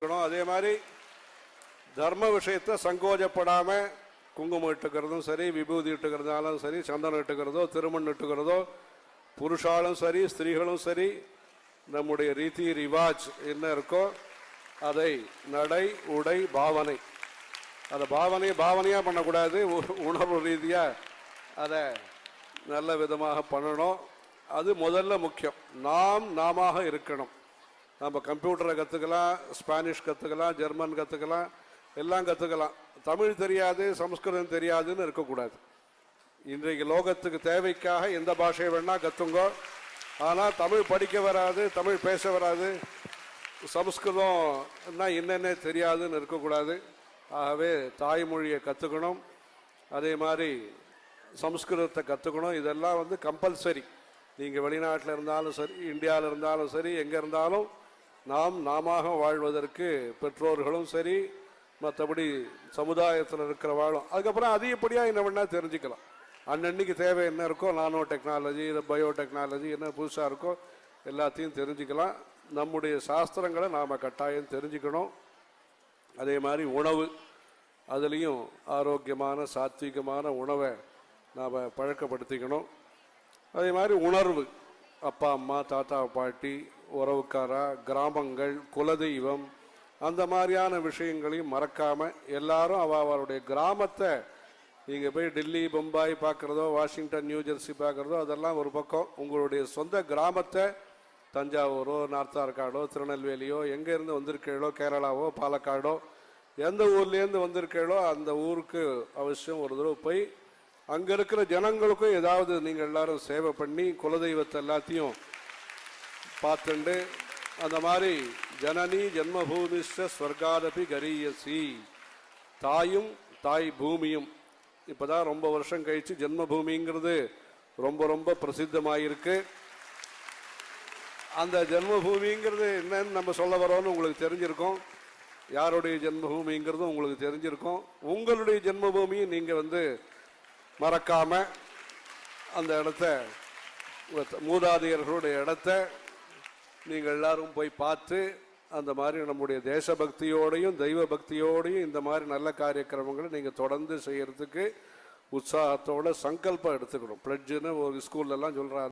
அதே மாதிரி தர்ம விஷயத்தை சங்கோஜப்படாம குங்குமம் இட்டுக்கிறதும் சரி, விபூதி இட்டுக்கிறதாலும் சரி, சந்தனம் இட்டுக்கிறதோ, திருமண் இட்டுக்கிறதோ, புருஷாலும் சரி ஸ்திரீகளும் சரி, நம்முடைய ரீதி ரிவாஜ் என்ன இருக்கோ அதை நடை உடை பாவனை, அதை பாவனையாக பண்ணக்கூடாது, உணர்வு ரீதியாக அதை நல்ல விதமாக பண்ணணும். அது முதல்ல முக்கியம். நாம இருக்கணும். நம்ம கம்ப்யூட்டரை கற்றுக்கலாம், ஸ்பானிஷ் கற்றுக்கலாம், ஜெர்மன் கற்றுக்கலாம், எல்லாம் கற்றுக்கலாம். தமிழ் தெரியாது, சமஸ்கிருதம் தெரியாதுன்னு இருக்கக்கூடாது. இன்றைக்கு லோகத்துக்கு தேவைக்காக எந்த பாஷையை வேணால் கற்றுங்கோ. ஆனால் தமிழ் படிக்க வராது, தமிழ் பேச வராது, சமஸ்கிருதம்னா என்னென்ன தெரியாதுன்னு இருக்கக்கூடாது. ஆகவே தாய்மொழியை கற்றுக்கணும், அதே மாதிரி சமஸ்கிருதத்தை கற்றுக்கணும். இதெல்லாம் கம்பல்சரி. நீங்கள் வெளிநாட்டில் இருந்தாலும் சரி, இந்தியாவில் இருந்தாலும் சரி, எங்கே இருந்தாலும் நாம வாழ்வதற்கு பெற்றோர்களும் சரி, மற்றபடி சமுதாயத்தில் இருக்கிறவாளும் அதுக்கப்புறம் அதிகப்படியாக என்ன வேணால் தெரிஞ்சுக்கலாம். அன்னன்னைக்கு தேவை என்ன இருக்கோ, நானோ டெக்னாலஜி, பயோடெக்னாலஜி என்ன புதுசாக இருக்கோ எல்லாத்தையும் தெரிஞ்சுக்கலாம். நம்முடைய சாஸ்திரங்களை நாம் கட்டாயம் தெரிஞ்சுக்கணும். அதே மாதிரி உணவு, அதுலேயும் ஆரோக்கியமான சாத்விகமான உணவை நாம் பழக்கப்படுத்திக்கணும். அதே மாதிரி உணர்வு, அப்பா அம்மா, தாத்தா பாட்டி, உறவுக்காரா, கிராமங்கள், குலதெய்வம், அந்த மாதிரியான விஷயங்களையும் மறக்காமல் எல்லாரும் அவருடைய கிராமத்தை நீங்கள் போய் டெல்லி, பம்பாய் பார்க்குறதோ, வாஷிங்டன், நியூஜெர்சி பார்க்குறதோ அதெல்லாம் ஒரு பக்கம். உங்களுடைய சொந்த கிராமத்தை தஞ்சாவூரோ, நார்த் ஆர்காடோ, திருநெல்வேலியோ, எங்கேருந்து வந்திருக்கீங்களோ, கேரளாவோ, பாலக்காடோ, எந்த ஊர்லேருந்து வந்திருக்கீங்களோ அந்த ஊருக்கு அவசியம் ஒரு தடவை போய் அங்கே இருக்கிற ஜனங்களுக்கும் ஏதாவது நீங்கள் எல்லாரும் சேவை பண்ணி குலதெய்வத்தை எல்லாத்தையும் பார்த்துண்டு, அந்த மாதிரி ஜனனி ஜென்மபூமிஷ்ட ஸ்வர்காதபி கரியசி, தாயும் தாய் பூமியும். இப்போதான் ரொம்ப வருஷம் கழிச்சு ஜென்மபூமிங்கிறது ரொம்ப ரொம்ப பிரசித்தமாயிருக்கு. அந்த ஜென்மபூமிங்கிறது என்னன்னு நம்ம சொல்ல வரோன்னு உங்களுக்கு தெரிஞ்சிருக்கோம். யாருடைய ஜென்மபூமிங்கிறதும் உங்களுக்கு தெரிஞ்சிருக்கும். உங்களுடைய ஜென்மபூமியும் நீங்கள் மறக்காம அந்த இடத்த, மூதாதையர்களுடைய இடத்த நீங்கள் எல்லாரும் போய் பார்த்து அந்த மாதிரி நம்முடைய தேசபக்தியோடையும் தெய்வ பக்தியோடையும் இந்த மாதிரி நல்ல காரியக்கிரமங்களை நீங்கள் தொடர்ந்து செய்யறதுக்கு உற்சாகத்தோட சங்கல்பம் எடுத்துக்கணும். பிளட்ஜுன்னு ஒரு ஸ்கூல்லலாம் சொல்கிறாங்க.